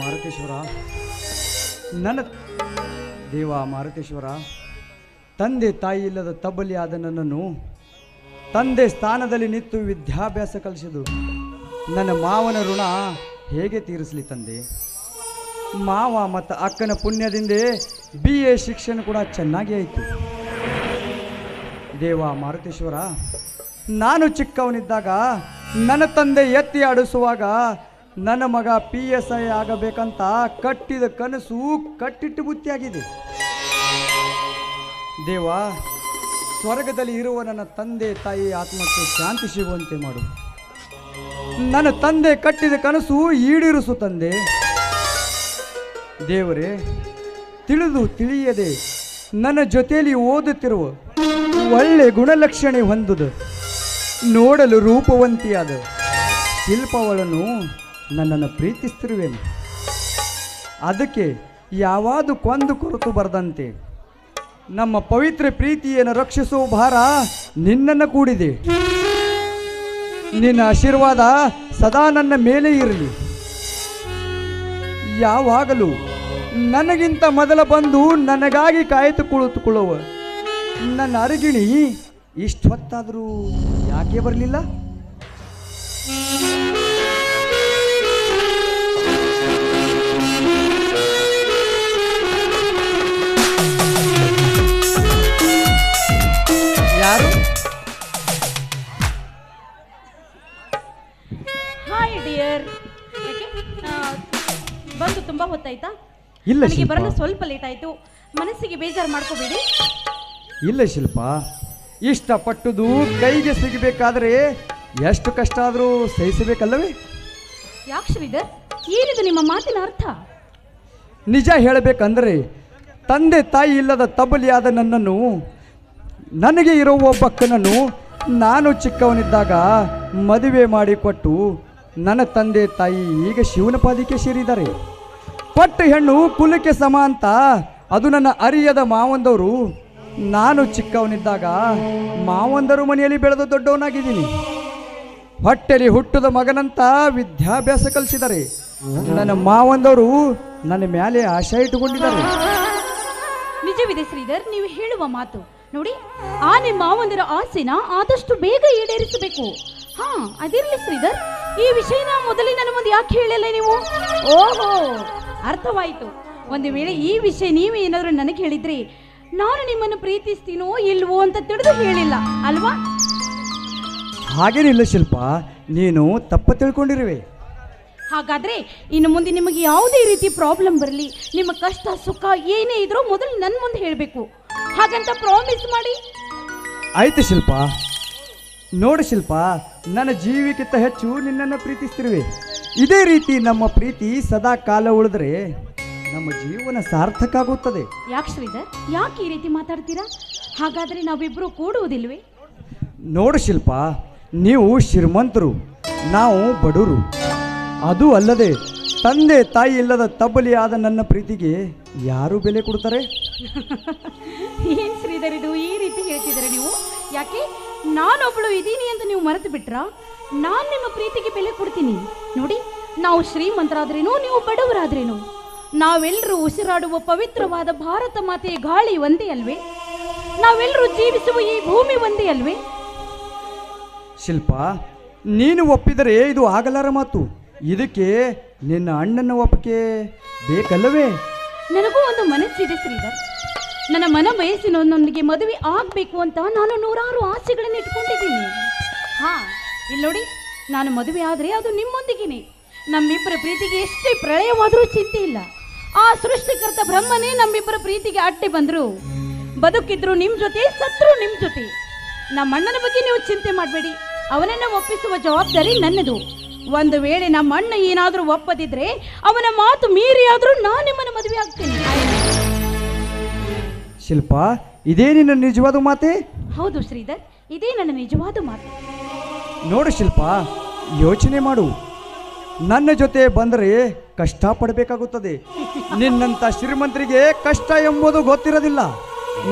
ಮಾರುತೇಶ್ವರ ನನ್ನ ದೇವ ಮಾರುತೇಶ್ವರ, ತಂದೆ ತಾಯಿ ಇಲ್ಲದ ತಬ್ಬಲಿಯಾದ ನನ್ನನ್ನು ತಂದೆ ಸ್ಥಾನದಲ್ಲಿ ನಿಂತು ವಿದ್ಯಾಭ್ಯಾಸ ಕಲಿಸಿದು ನನ್ನ ಮಾವನ ಋಣ ಹೇಗೆ ತೀರಿಸಲಿ ತಂದೆ? ಮಾವ ಮತ್ತು ಅಕ್ಕನ ಪುಣ್ಯದಿಂದ BA ಶಿಕ್ಷಣ ಕೂಡ ಚೆನ್ನಾಗಿ ಆಯಿತು. ದೇವ ಮಾರುತೇಶ್ವರ, ನಾನು ಚಿಕ್ಕವನಿದ್ದಾಗ ನನ್ನ ತಂದೆ ಎತ್ತಿ ಆಡಿಸುವಾಗ ನನ್ನ ಮಗ PSI ಆಗಬೇಕಂತ ಕಟ್ಟಿದ ಕನಸು ಕಟ್ಟಿಟ್ಟು ಬುತ್ತಿಯಾಗಿದೆ. ದೇವ, ಸ್ವರ್ಗದಲ್ಲಿ ಇರುವ ನನ್ನ ತಂದೆ ತಾಯಿ ಆತ್ಮಕ್ಕೆ ಶಾಂತಿ ಸಿಗುವಂತೆ ಮಾಡು. ನನ್ನ ತಂದೆ ಕಟ್ಟಿದ ಕನಸು ಈಡೇರಿಸು ತಂದೆ. ದೇವರೇ, ತಿಳಿದು ತಿಳಿಯದೆ ನನ್ನ ಜೊತೆಯಲ್ಲಿ ಓದುತ್ತಿರುವ ಒಳ್ಳೆ ಗುಣಲಕ್ಷಣೆ ಹೊಂದುದು, ನೋಡಲು ರೂಪವಂತಿಯಾದ ಶಿಲ್ಪವಳನ್ನು ನನ್ನನ್ನು ಪ್ರೀತಿಸ್ತಿರುವೆನು. ಅದಕ್ಕೆ ಯಾವಾದು ಕೊಂದು ಕೊರತು ಬರದಂತೆ ನಮ್ಮ ಪವಿತ್ರ ಪ್ರೀತಿಯನ್ನು ರಕ್ಷಿಸುವ ಭಾರ ನಿನ್ನನ್ನು ಕೂಡಿದೆ. ನಿನ್ನ ಆಶೀರ್ವಾದ ಸದಾ ನನ್ನ ಮೇಲೆ ಇರಲಿ. ಯಾವಾಗಲೂ ನನಗಿಂತ ಮೊದಲ ಬಂದು ನನಗಾಗಿ ಕಾಯ್ದು ಕುಳಿತುಕೊಳ್ಳುವ ನನ್ನ ಅರಗಿಣಿ ಇಷ್ಟೊತ್ತಾದರೂ ಯಾಕೆ ಬರಲಿಲ್ಲ? ಯಾರು? Hi dear. ಬಂದು ತುಂಬಾ ಹೊತ್ತಾಯ್ತಾ? ಇಲ್ಲ, ನನಗೆ ಬರಲು ಸ್ವಲ್ಪ ಲೇಟ್ ಆಯ್ತು. ಮನಸ್ಸಿಗೆ ಬೇಜಾರು ಮಾಡ್ಕೋಬೇಡಿ. ಇಲ್ಲ ಶಿಲ್ಪ, ಇಷ್ಟಪಟ್ಟುದು ಕೈಗೆ ಸಿಗಬೇಕಾದ್ರೆ ಎಷ್ಟು ಕಷ್ಟ ಆದರೂ ಸಹಿಸಬೇಕಲ್ಲವೇ? ಯಾಕೆ ಶ್ರೀಧರ್, ಏನಿದು ನಿಮ್ಮ ಮಾತಿನ ಅರ್ಥ? ನಿಜ ಹೇಳಬೇಕಂದ್ರೆ ತಂದೆ ತಾಯಿ ಇಲ್ಲದ ತಬ್ಬಲಿಯಾದ ನನ್ನನ್ನು, ನನಗೆ ಇರೋ ಒಬ್ಬಕ್ಕನನ್ನು ನಾನು ಚಿಕ್ಕವನಿದ್ದಾಗ ಮದುವೆ ಮಾಡಿಕೊಟ್ಟು ನನ್ನ ತಂದೆ ತಾಯಿ ಈಗ ಶಿವನ ಪಾದಕ್ಕೆ ಸೇರಿದ್ದಾರೆ. ಪಟ್ಟು ಹೆಣ್ಣು ಕುಲಕ್ಕೆ ಸಮ ಅಂತ ಅದು ನನ್ನ ಅರಿಯದ ಮಾವಂದವರು. ನಾನು ಚಿಕ್ಕವನಿದ್ದಾಗ ಮಾವಂದರು ಮನೆಯಲ್ಲಿ ಬೆಳೆದು ದೊಡ್ಡವನಾಗಿದ್ದೀನಿ. ಹೊಟ್ಟೆಲಿ ಹುಟ್ಟದ ಮಗನಂತ ವಿದ್ಯಾಭ್ಯಾಸ ಕಲಿಸಿದ್ದಾರೆ. ನನ್ನ ಮಾವಂದವರು ನನ್ನ ಮೇಲೆ ಆಶೆ ಇಟ್ಟುಕೊಂಡಿದ್ದಾರೆ. ನಿಜವಿದೆ ಶ್ರೀಧರ್, ನೀವು ಹೇಳುವ ಮಾತು. ನೋಡಿ, ಆ ನಿಮ್ಮ ಮಾವಂದಿರ ಆಸೆನ ಆದಷ್ಟು ಬೇಗ ಈಡೇರಿಸಬೇಕು. ಹಾ, ಅದಿರಲಿ ಶ್ರೀಧರ್, ಈ ವಿಷಯನ ಮೊದಲೇ ನನ್ನ ಮುಂದೆ ಯಾಕೆ ಹೇಳಿಲ್ಲ ನೀವು? ಓಹೋ, ಅರ್ಥವಾಯಿತು. ಒಂದು ವೇಳೆ ಈ ವಿಷಯ ನೀವೇ ಏನಾದರೂ ನನಗೆ ಹೇಳಿದ್ರಿ, ನಾನು ನಿಮ್ಮನ್ನು ಪ್ರೀತಿಸ್ತೀನೋ ಇಲ್ವೋ ಅಂತ ತಿಳಿದು ಹೇಳಿಲ್ಲ ಅಲ್ವಾ? ಹಾಗೇನಿಲ್ಲ ಶಿಲ್ಪ, ನೀನು ತಪ್ಪ ತಿಳ್ಕೊಂಡಿರುವೆ. ಹಾಗಾದ್ರೆ ಇನ್ನು ಮುಂದೆ ನಿಮಗೆ ಯಾವುದೇ ರೀತಿ ಪ್ರಾಬ್ಲಮ್ ಬರಲಿ, ನಿಮ್ಮ ಕಷ್ಟ ಸುಖ ಏನೇ ಇದ್ರೂ ಮೊದಲು ನನ್ನ ಮುಂದೆ ಹೇಳಬೇಕು. ಹಾಗಂತ ಪ್ರಾಮಿಸ್ ಮಾಡಿ. ಆಯ್ತು ಶಿಲ್ಪ. ನೋಡು ಶಿಲ್ಪ, ನನ್ನ ಜೀವಿಗಿಂತ ಹೆಚ್ಚು ನಿನ್ನನ್ನು ಪ್ರೀತಿಸ್ತಿರುವೆ. ಇದೇ ರೀತಿ ನಮ್ಮ ಪ್ರೀತಿ ಸದಾ ಕಾಲ ಉಳಿದ್ರೆ ನಮ್ಮ ಜೀವನ ಸಾರ್ಥಕ ಆಗುತ್ತದೆ. ಯಾಕೆ ಶ್ರೀಧರ್, ಯಾಕೆ ಈ ರೀತಿ ಮಾತಾಡ್ತೀರಾ? ಹಾಗಾದ್ರೆ ನಾವಿಬ್ರು ಕೂಡುವುದಿಲ್ವೇ? ನೋಡು ಶಿಲ್ಪ, ನೀವು ಶ್ರೀಮಂತರು, ನಾವು ಬಡವರು. ಅದು ಅಲ್ಲದೆ ತಂದೆ ತಾಯಿ ಇಲ್ಲದ ತಬ್ಬಲಿಯಾದ ನನ್ನ ಪ್ರೀತಿಗೆ ಯಾರು ಬೆಲೆ ಕೊಡ್ತಾರೆ? ಏನ್ ಶ್ರೀಧರ್ ಇದು ಈ ರೀತಿ ಹೇಳ್ತಿದ್ದಾರೆ ನೀವು? ಯಾಕೆ ನಾನೊಬ್ಳು ಇದ್ದೀನಿ ಅಂತ ನೀವು ಮರೆತು ಬಿಟ್ರಾ? ನಾನು ನಿಮ್ಮ ಪ್ರೀತಿಗೆ ಬೆಲೆ ಕೊಡ್ತೀನಿ. ನೋಡಿ, ನಾವು ಶ್ರೀಮಂತರಾದ್ರೇನು, ನೀವು ಬಡವರಾದ್ರೇನು, ನಾವೆಲ್ಲರೂ ಉಸಿರಾಡುವ ಪವಿತ್ರವಾದ ಭಾರತ ಮಾತೆಯ ಗಾಳಿ ಒಂದೇ ಅಲ್ವೇ? ನಾವೆಲ್ಲರೂ ಜೀವಿಸುವ ಈ ಭೂಮಿ ಒಂದೇ ಅಲ್ವೇ? ಶಿಲ್ಪ, ನೀನು ಒಪ್ಪಿದರೆ ಇದು ಆಗಲಾರ ಮಾತು. ಇದಕ್ಕೆ ನಿನ್ನ ಅಣ್ಣನ ಒಪ್ಪಿಗೆ ಬೇಕಲ್ಲವೇ? ನನಗೂ ಒಂದು ಮನಸ್ಸಿದೆ ಶ್ರೀಧರ್. ನನ್ನ ಮನ ಬಯಸಿನೊಂದಿಗೆ ಮದುವೆ ಆಗಬೇಕು ಅಂತ ನಾನು ನೂರಾರು ಆಸೆಗಳನ್ನು ಇಟ್ಕೊಂಡಿದ್ದೀನಿ. ಹಾ, ಇಲ್ಲಿ ನೋಡಿ, ನಾನು ಮದುವೆ ಆದರೆ ಅದು ನಿಮ್ಮೊಂದಿಗೆನೆ. ನಮ್ಮಿಬ್ಬರ ಪ್ರೀತಿಗೆ ಎಷ್ಟೇ ಪ್ರಳಯವಾದರೂ ಚಿಂತೆ ಇಲ್ಲ. ಆ ಸೃಷ್ಟಿಕರ್ತ ಬ್ರಹ್ಮನೇ ನಮ್ಮಿಬ್ಬರ ಪ್ರೀತಿಗೆ ಅಡ್ಡಿ ಬಂದರು. ಬದುಕಿದ್ರು ನಿಮ್ಮ ಜೊತೆ, ಸತ್ರು ನಿಮ್ಮ ಜೊತೆ. ನಮ್ಮ ಅಣ್ಣನ ಬಗ್ಗೆ ನೀವು ಚಿಂತೆ ಮಾಡಬೇಡಿ, ಅವನನ್ನು ಒಪ್ಪಿಸುವ ಜವಾಬ್ದಾರಿ ನನ್ನದು. ಒಂದು ವೇಳೆ ನಮ್ಮ ಅಣ್ಣ ಏನಾದರೂ ಒಪ್ಪದಿದ್ರೆ ಅವನ ಮಾತು ಮೀರಿ ಆದರೂ ನಾನು ನಿಮ್ಮನ್ನು ಮದುವೆ ಆಗ್ತೇನೆ. ಶಿಲ್ಪ, ಇದೇ ನಿನ್ನ ನಿಜವಾದ ಮಾತೆ? ಹೌದು ಶ್ರೀಧರ್, ಇದೇ ನನ್ನ ನಿಜವಾದ ಮಾತು. ನೋಡು ಶಿಲ್ಪ, ಯೋಚನೆ ಮಾಡು. ನನ್ನ ಜೊತೆ ಬಂದರೆ ಕಷ್ಟ ಪಡಬೇಕಾಗುತ್ತದೆ. ನಿನ್ನಂಥ ಶ್ರೀಮಂತರಿಗೆ ಕಷ್ಟ ಎಂಬುದು ಗೊತ್ತಿರೋದಿಲ್ಲ.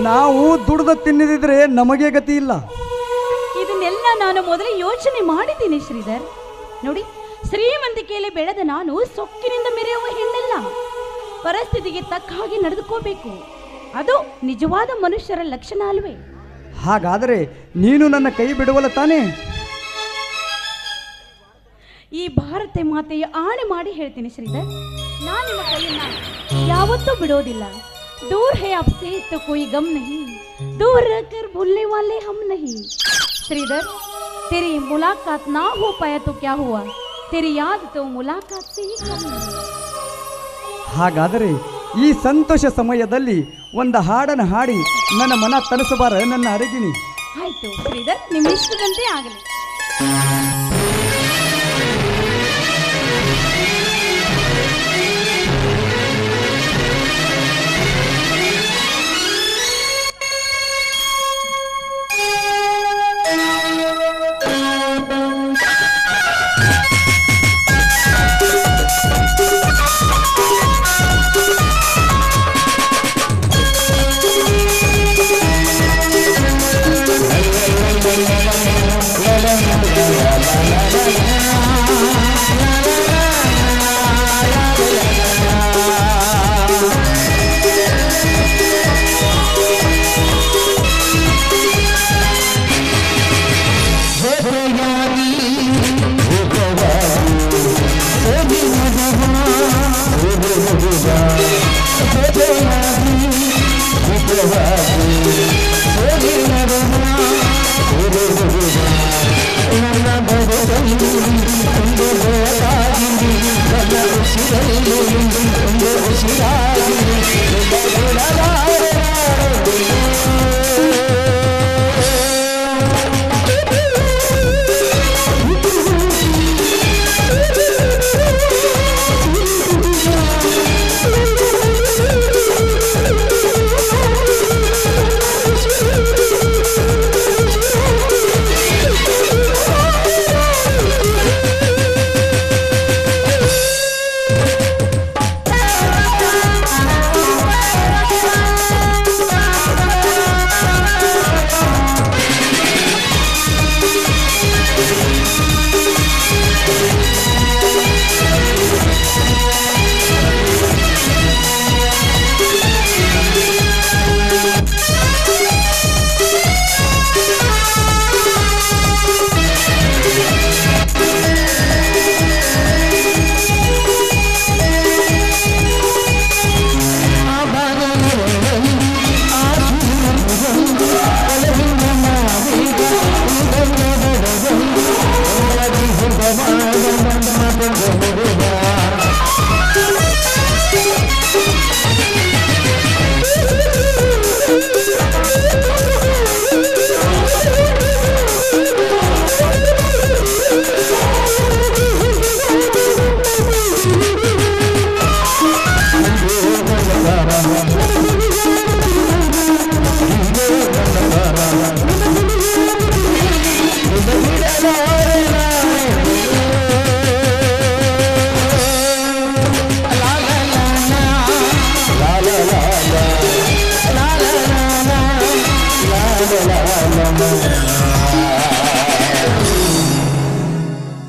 ನಾವು ದುಡ್ದು ತಿನ್ನದಿದ್ರೆ ನಮಗೆ ಗತಿ ಇಲ್ಲ. ಇದನ್ನೆಲ್ಲ ನಾನು ಮೊದಲೇ ಯೋಚನೆ ಮಾಡಿದ್ದೀನಿ ಶ್ರೀಧರ್. ನೋಡಿ, ಶ್ರೀಮಂತಿಕೆಯಲ್ಲಿ ಬೆಳೆದ ನಾನು ಸೊಕ್ಕಿನಿಂದ ಮೆರೆಯುವ ಹೆಣ್ಣಲ್ಲ. ಪರಿಸ್ಥಿತಿಗೆ ತಕ್ಕ ಹಾಗೆ ನಡೆದುಕೋಬೇಕು. ಅದು ನಿಜವಾದ ಮನುಷ್ಯರ ಲಕ್ಷಣ ಅಲ್ವೇ? ಹಾಗಾದರೆ ನೀನು ನನ್ನ ಕೈ ಬಿಡುವಲ್ಲ ತಾನೇ? ಈ ಭಾರತ ಮಾತೆಯ ಆಣೆ ಮಾಡಿ ಹೇಳ್ತೀನಿ ಶ್ರೀಧರ್, ನಾನು ನಿಮ್ಮ ಕೈಯನ್ನ ಯಾವತ್ತೂ ಬಿಡೋದಿಲ್ಲ. दूर है आपसे तो कोई गम नहीं, दूर रहकर भूलने वाले हम नहीं. श्रीधर, तेरी मुलाकात ना हो पाया तो क्या हुआ, तेरी याद तो मुलाकात से ही कम नहीं. ಹಾಗಾದರೆ ಈ ಸಂತೋಷ ಸಮಯದಲ್ಲಿ ಒಂದು ಹಾಡನ್ನು ಹಾಡಿ ನನ್ನ ಮನ ತಣಿಸಬಾರ ನನ್ನ ಅರಗಿಣಿ. ಆಯ್ತು ಶ್ರೀಧರ್, ನಿಮ್ಮ ಇಷ್ಟದಂತೆ ಆಗಲಿ.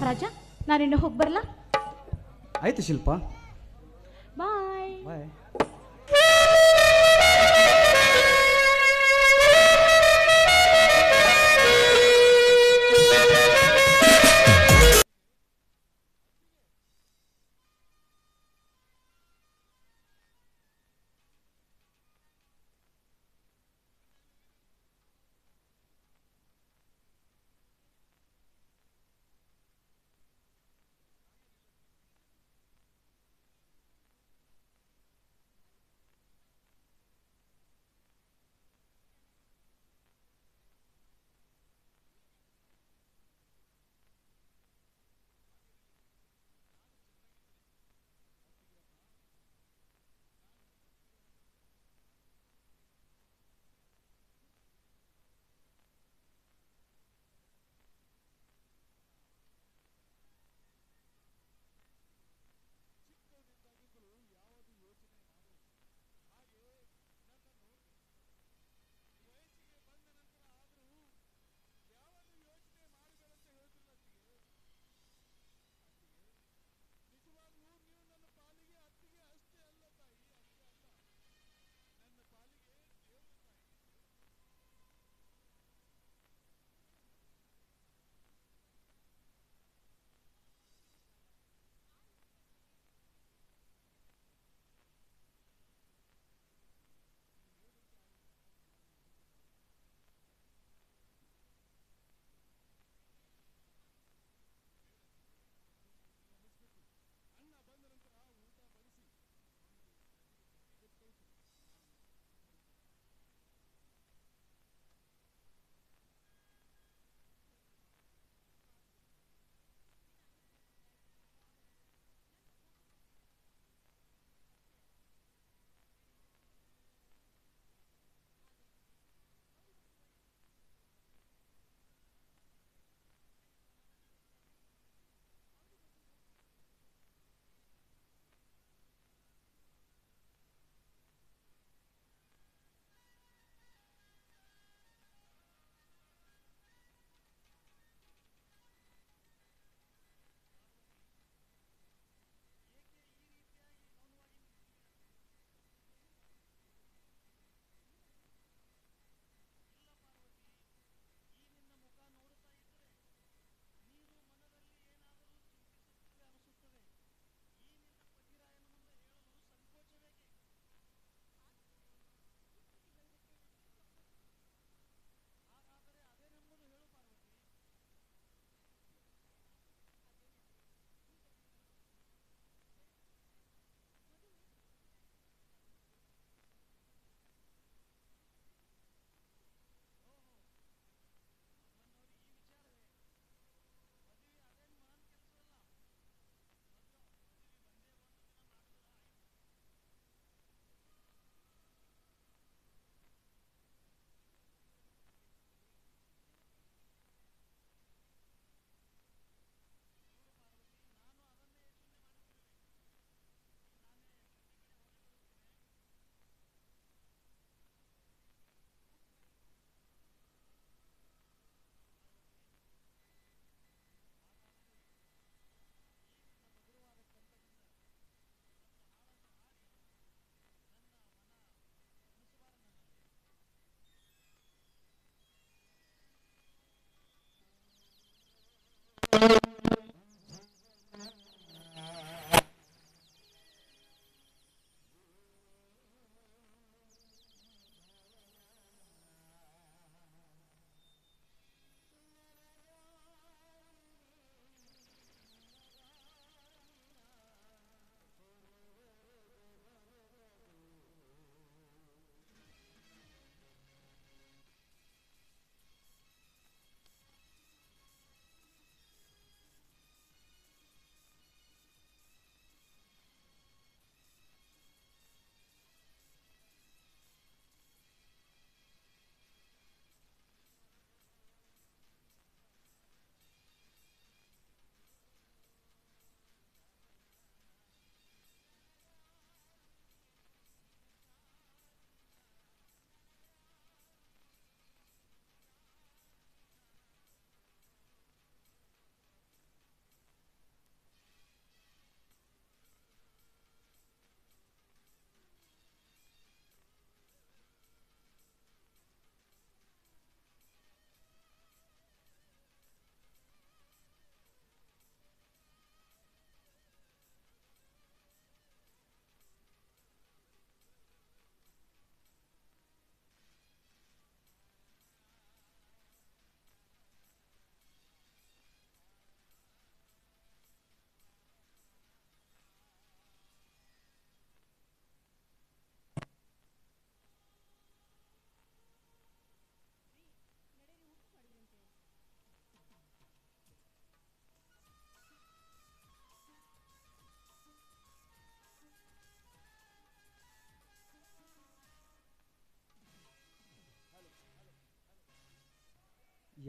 ರಾಜ, ನಾನಿನ್ನು ಹೋಗಿ ಬರಲಾ? ಆಯ್ತು ಶಿಲ್ಪ, ಬಾಯ್ ಬಾಯ್.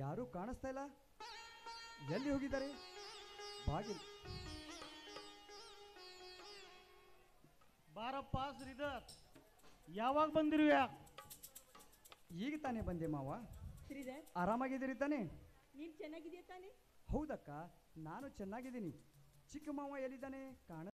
ಯಾರೂ ಕಾಣಿಸ್ತಾ ಇಲ್ಲ. ಎಲ್ಲಿ ಹೋಗಿದ್ದಾರೆ? ಬಾಗಿಲು. ಬಾರಪ್ಪ ಶ್ರೀಧರ್, ಯಾವಾಗ ಬಂದಿರುವೆ? ಈಗ ತಾನೇ ಬಂದೆ ಮಾವ. ಶ್ರೀಧರ್, ಆರಾಮಾಗಿದ್ದೀರಿ ತಾನೇ? ನೀನ್ ಚೆನ್ನಾಗಿದೆಯಾ ತಾನೆ? ಹೌದಕ್ಕ, ನಾನು ಚೆನ್ನಾಗಿದ್ದೀನಿ. ಚಿಕ್ಕ ಮಾವ ಎಲ್ಲಿದ್ದಾನೆ? ಕಾಣ